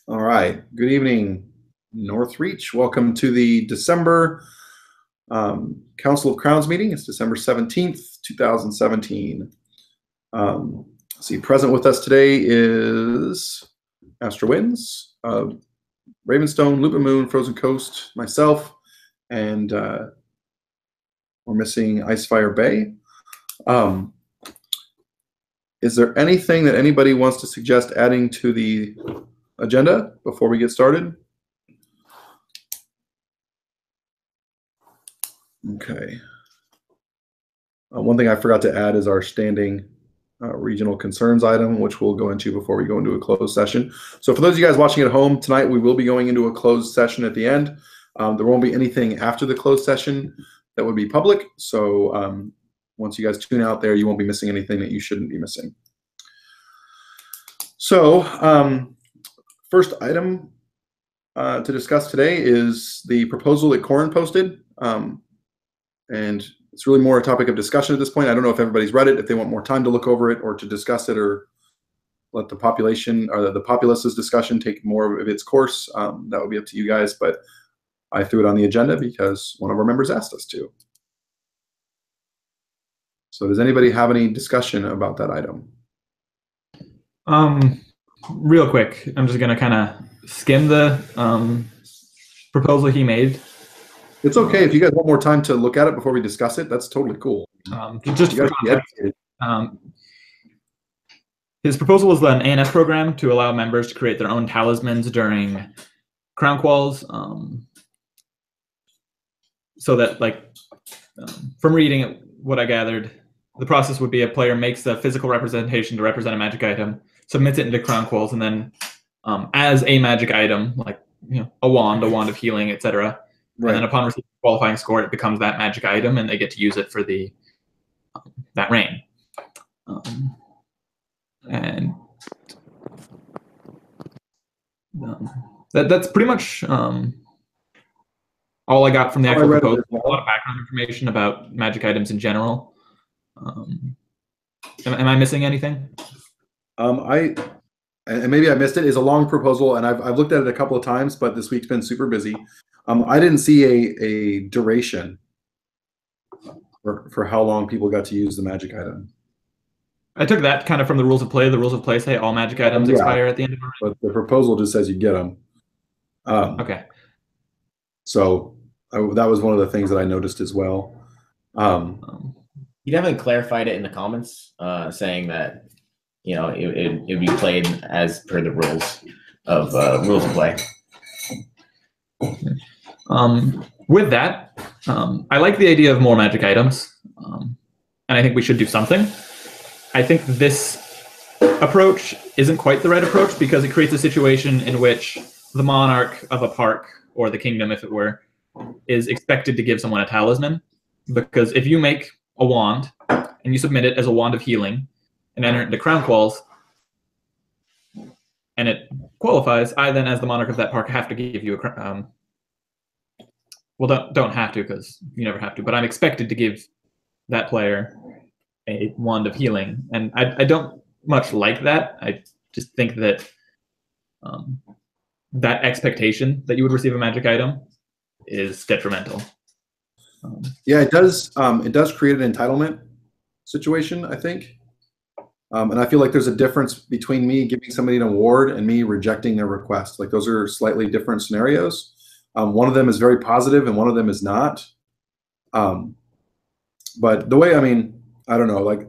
All right. Good evening, Northreach. Welcome to the December Council of Crowns meeting. It's December 17th, 2017. See, present with us today is Astro Winds, Ravenstone, Lupin Moon, Frozen Coast, myself, and we're missing Icefire Bay. Is there anything that anybody wants to suggest adding to the agenda before we get started? Okay. One thing I forgot to add is our standing regional concerns item, which we'll go into before we go into a closed session. So for those of you guys watching at home tonight, we will be going into a closed session at the end. There won't be anything after the closed session that would be public. So once you guys tune out there, you won't be missing anything that you shouldn't be missing. So first item to discuss today is the proposal that Corin posted. And it's really more a topic of discussion at this point. I don't know if everybody's read it, if they want more time to look over it or to discuss it, or let the population or the populace's discussion take more of its course. That would be up to you guys, but I threw it on the agenda because one of our members asked us to. So does anybody have any discussion about that item? Real quick, I'm just gonna kind of skim the proposal he made. It's okay if you guys want more time to look at it before we discuss it. That's totally cool. Just for context, his proposal was an ANS program to allow members to create their own talismans during crown quals, so that, from reading it, what I gathered, the process would be a player makes the physical representation to represent a magic item, submits it into crown quals, and then as a magic item, like a wand of healing, etc. Right. And then upon receiving a qualifying score, it becomes that magic item, and they get to use it for the that reign. And that's pretty much all I got from the actual proposal. A lot of background information about magic items in general. Am I missing anything? And maybe I missed it. It's a long proposal, and I've looked at it a couple of times, but this week's been super busy. I didn't see a duration for how long people got to use the magic item. I took that kind of from the rules of play. The rules of play say all magic items expire at the end of a reign. But the proposal just says you get them. Okay. So that was one of the things that I noticed as well. You definitely clarified it in the comments, saying that it would be played as per the rules of play. With that, I like the idea of more magic items, and I think we should do something. I think this approach isn't quite the right approach because it creates a situation in which the monarch of a park, or the kingdom if it were, is expected to give someone a talisman. Because if you make a wand and you submit it as a wand of healing and enter it into crown quals, and it qualifies, I then, as the monarch of that park, have to give you a well, don't have to, because you never have to, but I'm expected to give that player a wand of healing, and I don't much like that. I just think that that expectation that you would receive a magic item is detrimental. Yeah, it does create an entitlement situation, I think. And I feel like there's a difference between me giving somebody an award and me rejecting their request. Like, those are slightly different scenarios. One of them is very positive and one of them is not. But the way, I don't know, like,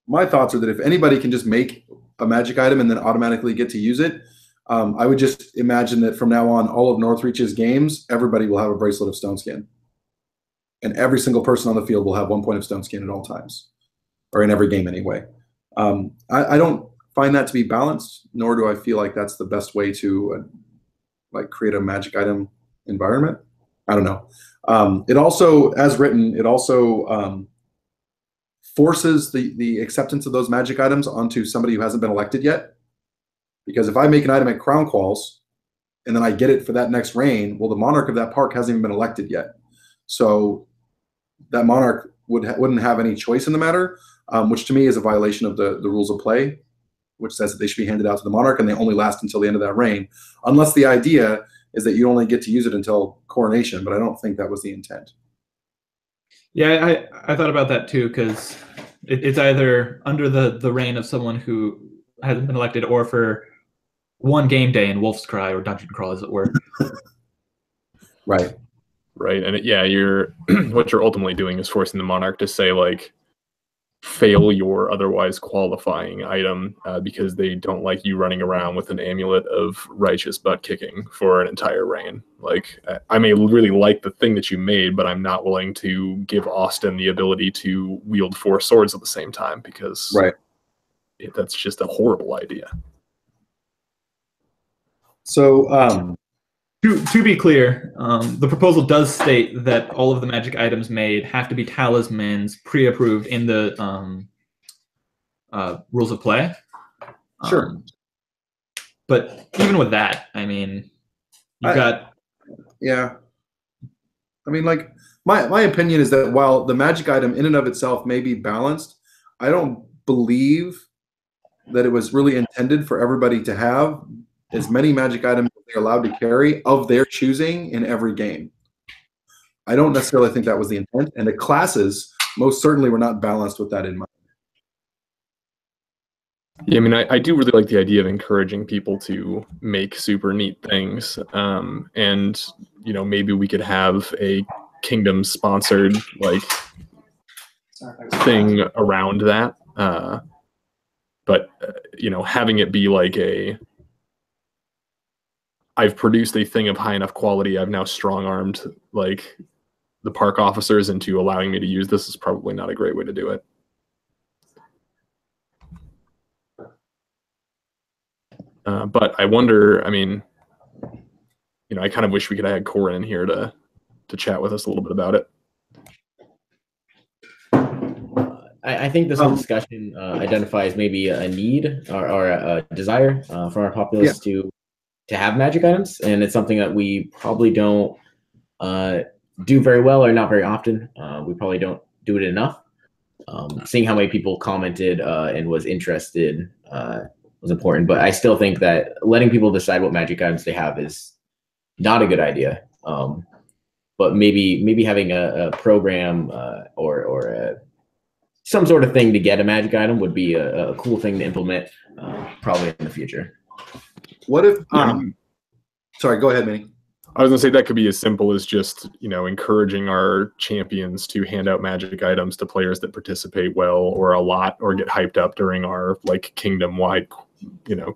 my thoughts are that if anybody can just make a magic item and then automatically get to use it, I would just imagine that from now on, all of Northreach's games, everybody will have a bracelet of stone skin. And every single person on the field will have 1 point of stone skin at all times, or in every game anyway. I don't find that to be balanced, nor do I feel like that's the best way to create a magic item environment. I don't know. It also, as written, it also forces the acceptance of those magic items onto somebody who hasn't been elected yet. Because if I make an item at crown quals and then I get it for that next reign, well, the monarch of that park hasn't even been elected yet. So that monarch wouldn't have any choice in the matter, which to me is a violation of the rules of play. which says that they should be handed out to the monarch and they only last until the end of that reign, unless the idea is that you only get to use it until coronation. But I don't think that was the intent. Yeah, I thought about that too, because it's either under the reign of someone who hasn't been elected, or for one game day in Wolf's Cry or Dungeon Crawl, as it were. Right. Right. And you're what you're ultimately doing is forcing the monarch to say, like, fail your otherwise qualifying item because they don't like you running around with an amulet of righteous butt kicking for an entire reign. Like, I may really like the thing that you made, but I'm not willing to give Austin the ability to wield 4 swords at the same time, because that's just a horrible idea. So to be clear, the proposal does state that all of the magic items made have to be talismans pre-approved in the rules of play. Sure. But even with that, I mean, you've got... Yeah. I mean, like, my opinion is that while the magic item in and of itself may be balanced, I don't believe that it was really intended for everybody to have as many magic items as they're allowed to carry of their choosing in every game. I don't necessarily think that was the intent, and the classes most certainly were not balanced with that in mind. Yeah, I mean, I do really like the idea of encouraging people to make super neat things, and maybe we could have a kingdom-sponsored thing around that. But having it be like I've produced a thing of high enough quality, I've now strong-armed the park officers into allowing me to use this, is probably not a great way to do it. But I wonder, I mean, I kind of wish we could have had Corin in here to chat with us a little bit about it. I think this whole discussion identifies maybe a need or a desire from our populace to have magic items, and it's something that we probably don't do very well, or not very often. We probably don't do it enough. Seeing how many people commented and was interested was important, but I still think that letting people decide what magic items they have is not a good idea. But maybe having a program or some sort of thing to get a magic item would be a cool thing to implement probably in the future. What if sorry, go ahead, Manny. I was gonna say that could be as simple as just encouraging our champions to hand out magic items to players that participate well or a lot or get hyped up during our kingdom-wide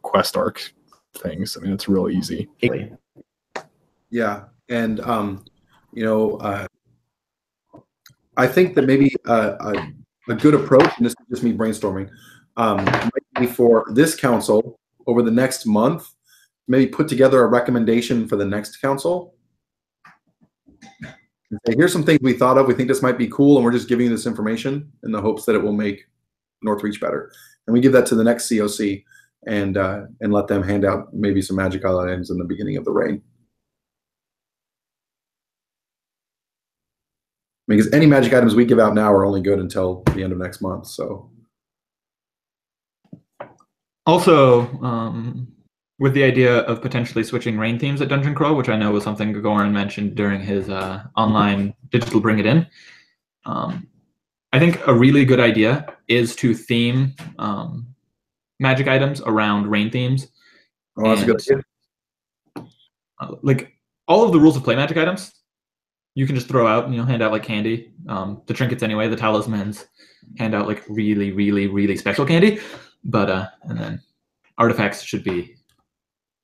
quest arc things. I mean, it's real easy. Yeah, and I think that maybe a good approach, and this is just me brainstorming, might be for this council over the next month, maybe put together a recommendation for the next council. And say, here's some things we thought of. We think this might be cool, and we're just giving you this information in the hopes that it will make Northreach better. And we give that to the next COC and let them hand out maybe some magic items in the beginning of the reign. Because any magic items we give out now are only good until the end of next month. So, also, with the idea of potentially switching rain themes at Dungeon Crawl, which I know was something Goran mentioned during his online digital Bring It In, I think a really good idea is to theme magic items around rain themes. Oh, that's a good idea. All of the rules of play magic items, you can just throw out and hand out like candy. The trinkets anyway, the talismans, hand out like really, really, really special candy. But and then artifacts should be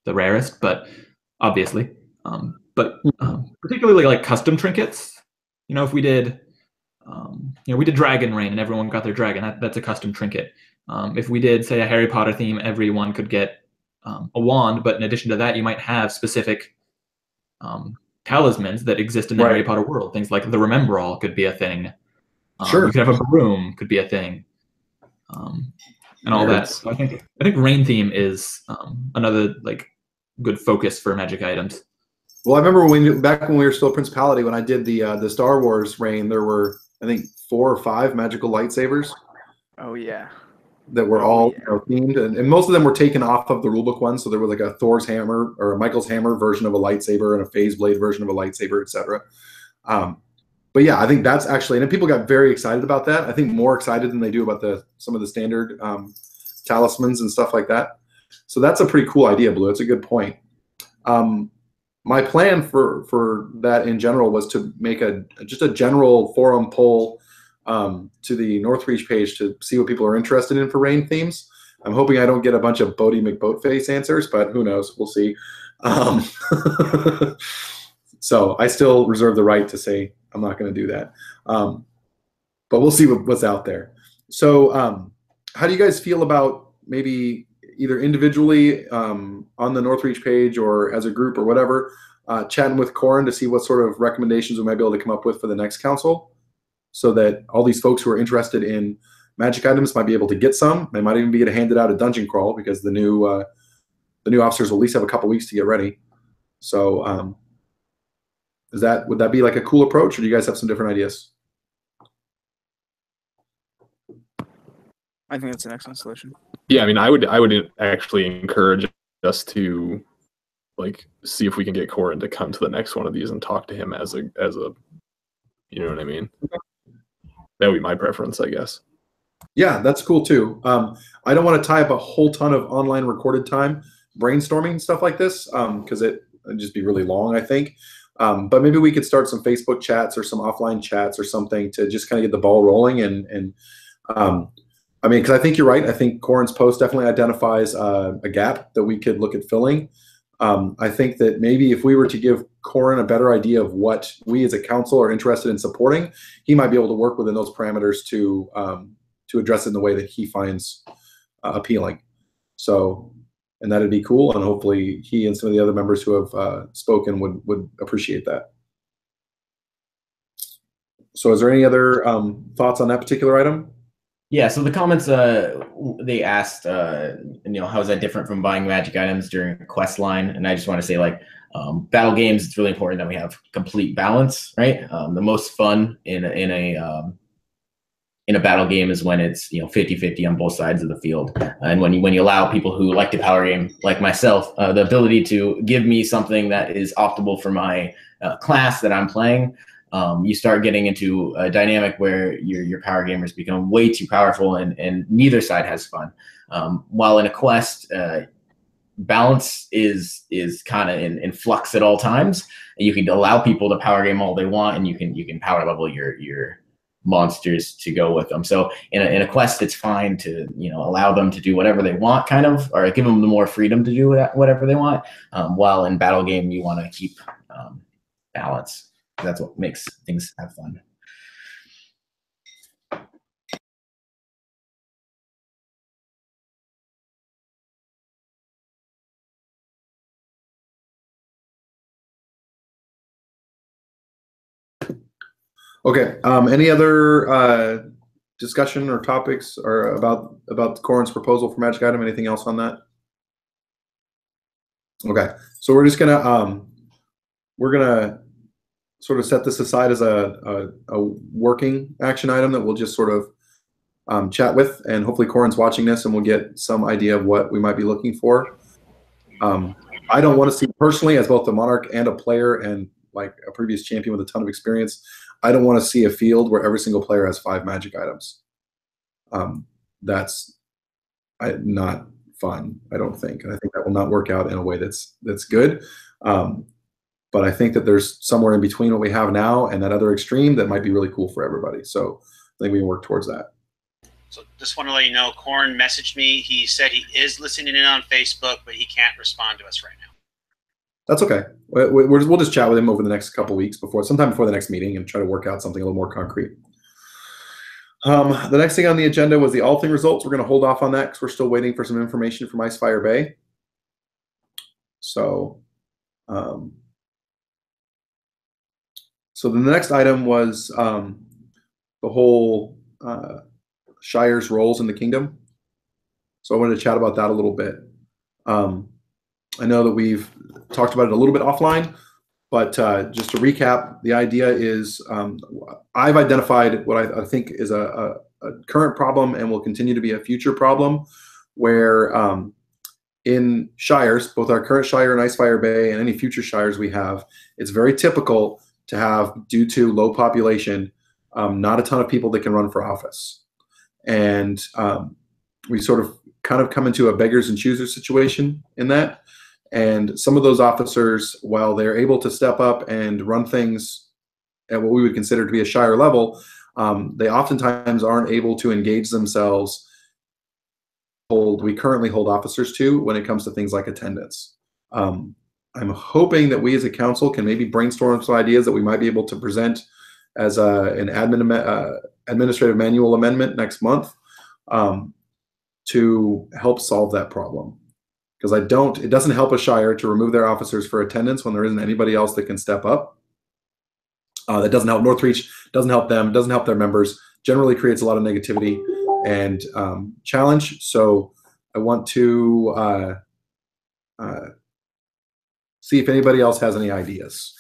the rarest, but obviously. But particularly like custom trinkets. If we did we did Dragon Rain and everyone got their dragon, that's a custom trinket. If we did, say, a Harry Potter theme, everyone could get a wand, but in addition to that, you might have specific talismans that exist in the Harry Potter world. Things like the Remember All could be a thing. Sure. You could have a broom, could be a thing, and all that. So I think rain theme is another good focus for magic items. Well, I remember back when we were still Principality, when I did the Star Wars reign, there were I think 4 or 5 magical lightsabers. Oh yeah. that were all themed, and most of them were taken off of the rulebook ones. So there was like a Thor's hammer or a Michael's hammer version of a lightsaber and a phase blade version of a lightsaber, etc. But yeah, I think that's actually, and people got very excited about that. I think more excited than they do about some of the standard talismans and stuff like that. So that's a pretty cool idea, Blue. It's a good point. My plan for that in general was to make just a general forum poll to the Northreach page to see what people are interested in for rain themes. I'm hoping I don't get a bunch of Bodie McBoatface answers, but who knows? We'll see. So I still reserve the right to say I'm not going to do that. But we'll see what's out there. So how do you guys feel about maybe either individually on the Northreach page or as a group or whatever, chatting with Corin to see what sort of recommendations we might be able to come up with for the next council, so that all these folks who are interested in magic items might be able to get some. They might even be able to hand it out at Dungeon Crawl, because the new officers will at least have a couple weeks to get ready. So would that be like a cool approach, or do you guys have some different ideas? I think that's an excellent solution. Yeah, I mean, I would actually encourage us to see if we can get Corin to come to the next one of these and talk to him as a you know what I mean? That would be my preference, I guess. Yeah, that's cool too. I don't want to tie up a whole ton of online recorded time brainstorming stuff like this, because it'd just be really long, I think. But maybe we could start some Facebook chats or some offline chats or something to just kind of get the ball rolling. And I mean, because I think you're right. I think Corin's post definitely identifies a gap that we could look at filling. I think that maybe if we were to give Corin a better idea of what we as a council are interested in supporting, he might be able to work within those parameters to address it in the way that he finds appealing. So, and that'd be cool. And hopefully he and some of the other members who have spoken would appreciate that. So is there any other thoughts on that particular item? Yeah, so the comments, they asked, how is that different from buying magic items during a quest line? And I just want to say, battle games, it's really important that we have complete balance, right? The most fun in a battle game is when it's 50-50 on both sides of the field, and when you allow people who like to power game, like myself, the ability to give me something that is optimal for my class that I'm playing. You start getting into a dynamic where your power gamers become way too powerful, and neither side has fun. While in a quest, balance is kind of in flux at all times. You can allow people to power game all they want, and you can power level your monsters to go with them. So in a quest, it's fine to allow them to do whatever they want, kind of, or give them the more freedom to do whatever they want. While in battle game, you want to keep balance. That's what makes things have fun. Okay. Any other discussion or topics or about Corin's proposal for magic item? Anything else on that? Okay. So we're just gonna sort of set this aside as a working action item that we'll just sort of chat with, and hopefully Corin's watching this and we'll get some idea of what we might be looking for. I don't want to see, personally, as both a monarch and a player and like a previous champion with a ton of experience, I don't want to see a field where every single player has 5 magic items. That's not fun, I don't think. And I think that will not work out in a way that's good. But I think that there's somewhere in between what we have now and that other extreme that might be really cool for everybody. So I think we can work towards that. So just want to let you know, Corin messaged me. He said he is listening in on Facebook, but he can't respond to us right now. That's okay. We'll just chat with him over the next couple weeks, sometime before the next meeting, and try to work out something a little more concrete. The next thing on the agenda was the Althing results. We're going to hold off on that because we're still waiting for some information from Icefire Bay. So then the next item was the whole Shire's roles in the kingdom. So I wanted to chat about that a little bit. I know that we've talked about it a little bit offline, but just to recap, the idea is I've identified what I think is a current problem and will continue to be a future problem where in shires, both our current shire in Icefire Bay and any future shires we have, it's very typical to have, due to low population, not a ton of people that can run for office. And we sort of kind of come into a beggars and choosers situation in that. And some of those officers, while they're able to step up and run things at what we would consider to be a shire level, they oftentimes aren't able to engage themselves. We currently hold officers to when it comes to things like attendance. I'm hoping that we as a council can maybe brainstorm some ideas that we might be able to present as an administrative manual amendment next month to help solve that problem. Because it doesn't help a shire to remove their officers for attendance when there isn't anybody else that can step up. That doesn't help Northreach, doesn't help them, doesn't help their members, generally creates a lot of negativity and challenge. So I want to see if anybody else has any ideas.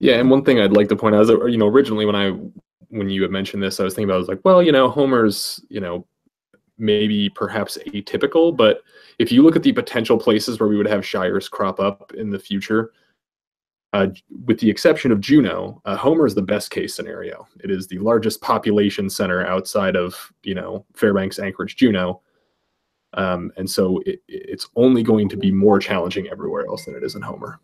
Yeah, and one thing I'd like to point out is that, originally when you had mentioned this, I was thinking about, I was like, well, Homer's, maybe perhaps atypical, but if you look at the potential places where we would have shires crop up in the future, with the exception of Juneau, Homer is the best case scenario. It is the largest population center outside of, Fairbanks, Anchorage, Juneau. And so it's only going to be more challenging everywhere else than it is in Homer.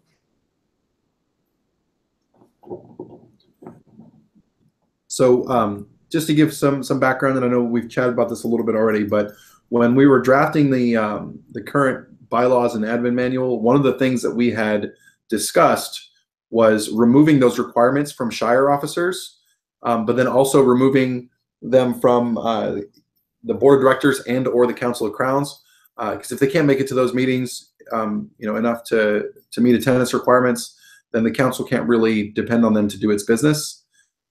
So just to give some background, and I know we've chatted about this a little bit already, but when we were drafting the current bylaws and admin manual, one of the things that we had discussed was removing those requirements from shire officers, but then also removing them from the board of directors and or the Council of Crowns, because if they can't make it to those meetings, enough to meet attendance requirements, then the council can't really depend on them to do its business.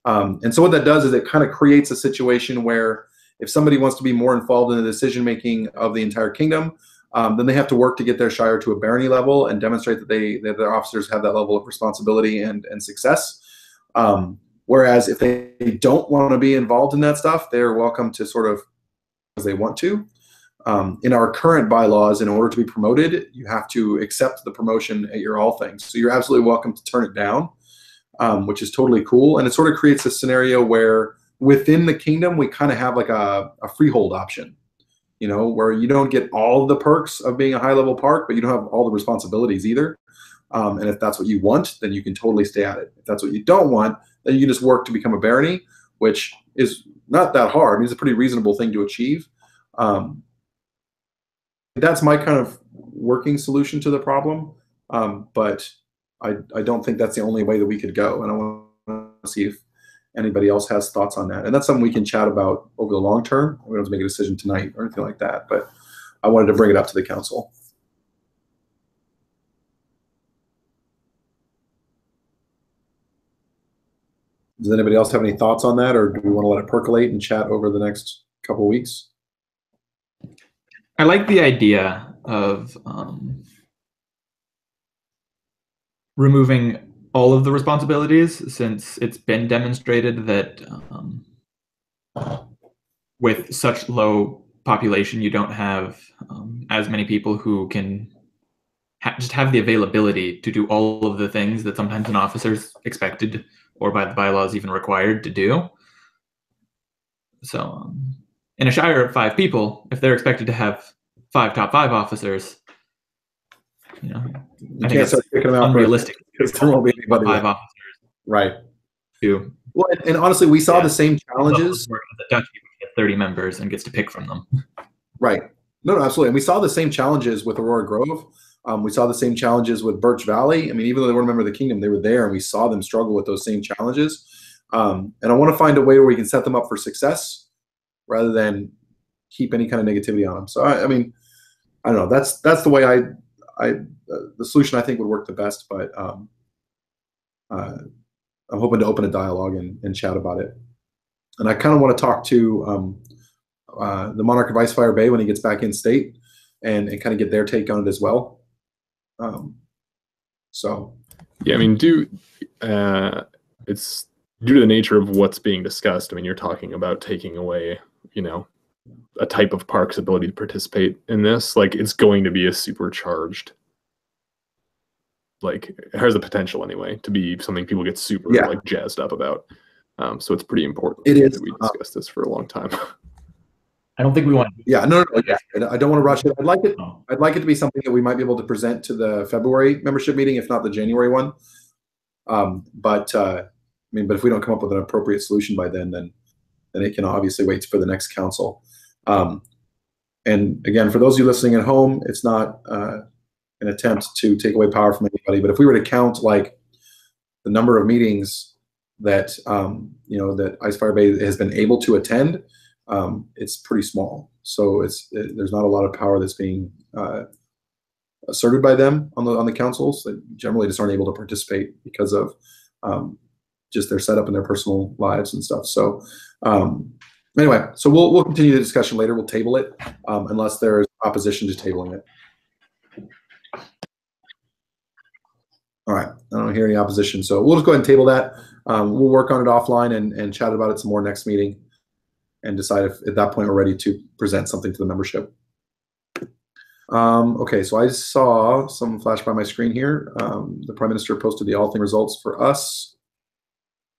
And so what that does is it kind of creates a situation where if somebody wants to be more involved in the decision making of the entire kingdom, then they have to work to get their shire to a barony level and demonstrate that their officers have that level of responsibility and success. Whereas if they don't want to be involved in that stuff, they're welcome to sort of as they want to. In our current bylaws, in order to be promoted, you have to accept the promotion at your all things. So you're absolutely welcome to turn it down, which is totally cool. And it sort of creates a scenario where within the kingdom, we kind of have like a freehold option, where you don't get all the perks of being a high-level park, but you don't have all the responsibilities either. And if that's what you want, then you can totally stay at it. If that's what you don't want, then you can just work to become a barony, which is not that hard. I mean, it's a pretty reasonable thing to achieve. That's my kind of working solution to the problem. But I don't think that's the only way that we could go. And I want to see if anybody else has thoughts on that. And that's something we can chat about over the long term. We don't have to make a decision tonight or anything like that, but I wanted to bring it up to the council. Does anybody else have any thoughts on that, or do we want to let it percolate and chat over the next couple of weeks? I like the idea of removing all of the responsibilities, since it's been demonstrated that with such low population, you don't have as many people who can just have the availability to do all of the things that sometimes an officer's expected or by the bylaws even required to do. So in a shire of 5 people, if they're expected to have 5 top 5 officers, I think it's unrealistic. Because there won't be anybody 5 officers. Right. Too. Well, and honestly, we saw the same challenges. The Dutch get 30 members and gets to pick from them. Right. No, absolutely. And we saw the same challenges with Aurora Grove. We saw the same challenges with Birch Valley. I mean, even though they weren't a member of the kingdom, they were there, and we saw them struggle with those same challenges. And I want to find a way where we can set them up for success rather than keep any kind of negativity on them. So, I mean, I don't know. That's the way the solution I think would work the best. But I'm hoping to open a dialogue and chat about it. And I kind of want to talk to the Monarch of Icefire Bay when he gets back in state and kind of get their take on it as well. Yeah, I mean, it's due to the nature of what's being discussed, I mean, you're talking about taking away, a type of park's ability to participate in this. Like, it's going to be a supercharged, like, it has the potential anyway to be something people get super like jazzed up about. So it's pretty important that we discussed this for a long time. I don't think we want to. Yeah, no, I don't want to rush it. I'd like it to be something that we might be able to present to the February membership meeting, if not the January one. But if we don't come up with an appropriate solution by then it can obviously wait for the next council. And again, for those of you listening at home, it's not an attempt to take away power from anybody. But if we were to count like the number of meetings that that Icefire Bay has been able to attend, it's pretty small. So there's not a lot of power that's being asserted by them on the councils. That generally just aren't able to participate because of just their setup and their personal lives and stuff. So anyway, so we'll continue the discussion later. We'll table it unless there is opposition to tabling it. All right, I don't hear any opposition, so we'll just go ahead and table that. We'll work on it offline and chat about it some more next meeting and decide if at that point we're ready to present something to the membership. Okay, so I saw some flash by my screen here. The Prime Minister posted the all thing results for us.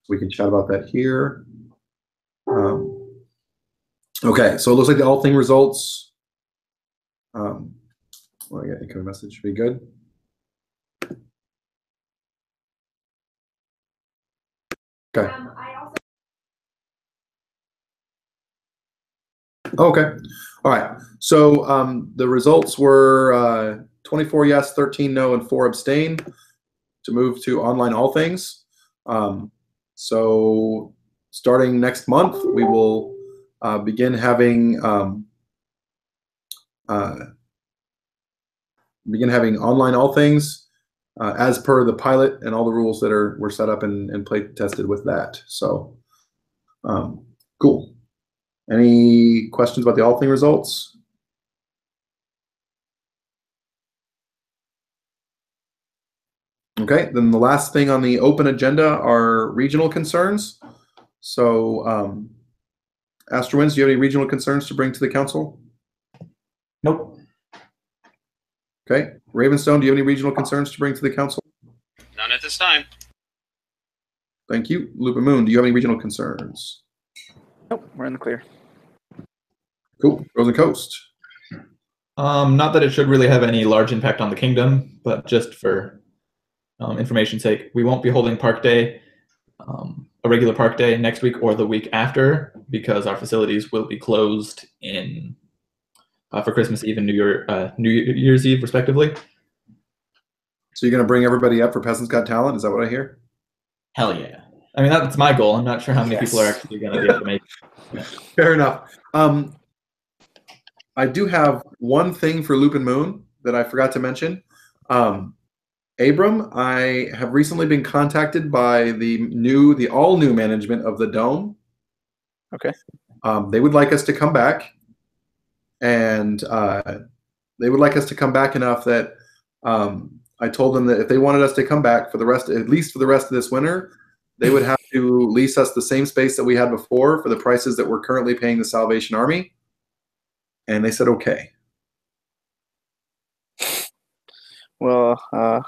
We can chat about that here. Okay, so it looks like the all thing results. Well, I got incoming message. Should be good. Okay. Okay. All right. So the results were 24 yes, 13 no, and 4 abstain to move to online all things. So starting next month, we will begin having online all things as per the pilot and all the rules that were set up and play tested with that. So cool. Any questions about the all thing results? Okay, then the last thing on the open agenda are regional concerns. So Astrowinds, do you have any regional concerns to bring to the council? Nope. Okay, Ravenstone, do you have any regional concerns to bring to the council? None at this time. Thank you. Loop and Moon, do you have any regional concerns? Nope, we're in the clear. Cool. Frozen Coast. Not that it should really have any large impact on the kingdom, but just for information's sake, we won't be holding Park Day, a regular Park Day next week or the week after, because our facilities will be closed for Christmas Eve and New Year's Eve, respectively. So you're going to bring everybody up for Peasants Got Talent? Is that what I hear? Hell yeah. I mean, that's my goal. I'm not sure how many people are actually going to be able to make it. Fair enough. I do have one thing for Loop and Moon that I forgot to mention. Abram, I have recently been contacted by the all new management of the Dome. Okay. They would like us to come back, and they would like us to come back enough that I told them that if they wanted us to come back for at least for the rest of this winter, they would have to lease us the same space that we had before for the prices that we're currently paying the Salvation Army. And they said, okay. Well, I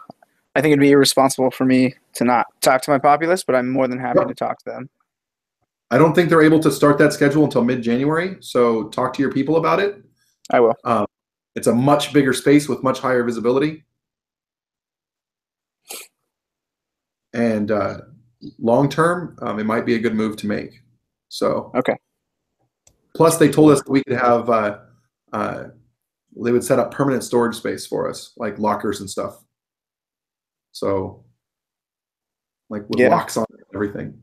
think it'd be irresponsible for me to not talk to my populace, but I'm more than happy to talk to them. I don't think they're able to start that schedule until mid-January, so talk to your people about it. I will. It's a much bigger space with much higher visibility. And long-term, it might be a good move to make. So okay. Plus, they told us that we could have, they would set up permanent storage space for us, like lockers and stuff. So, like with locks on it and everything.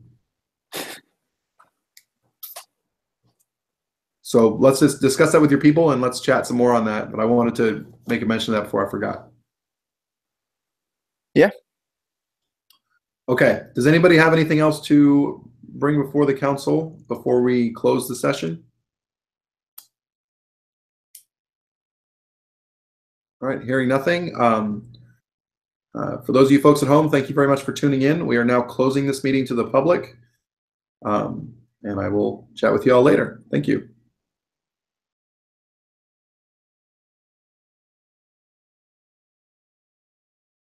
So let's just discuss that with your people and let's chat some more on that. But I wanted to make a mention of that before I forgot. Yeah. Okay. Does anybody have anything else to bring before the council before we close the session? All right, hearing nothing. For those of you folks at home, thank you very much for tuning in. We are now closing this meeting to the public. And I will chat with you all later. Thank you.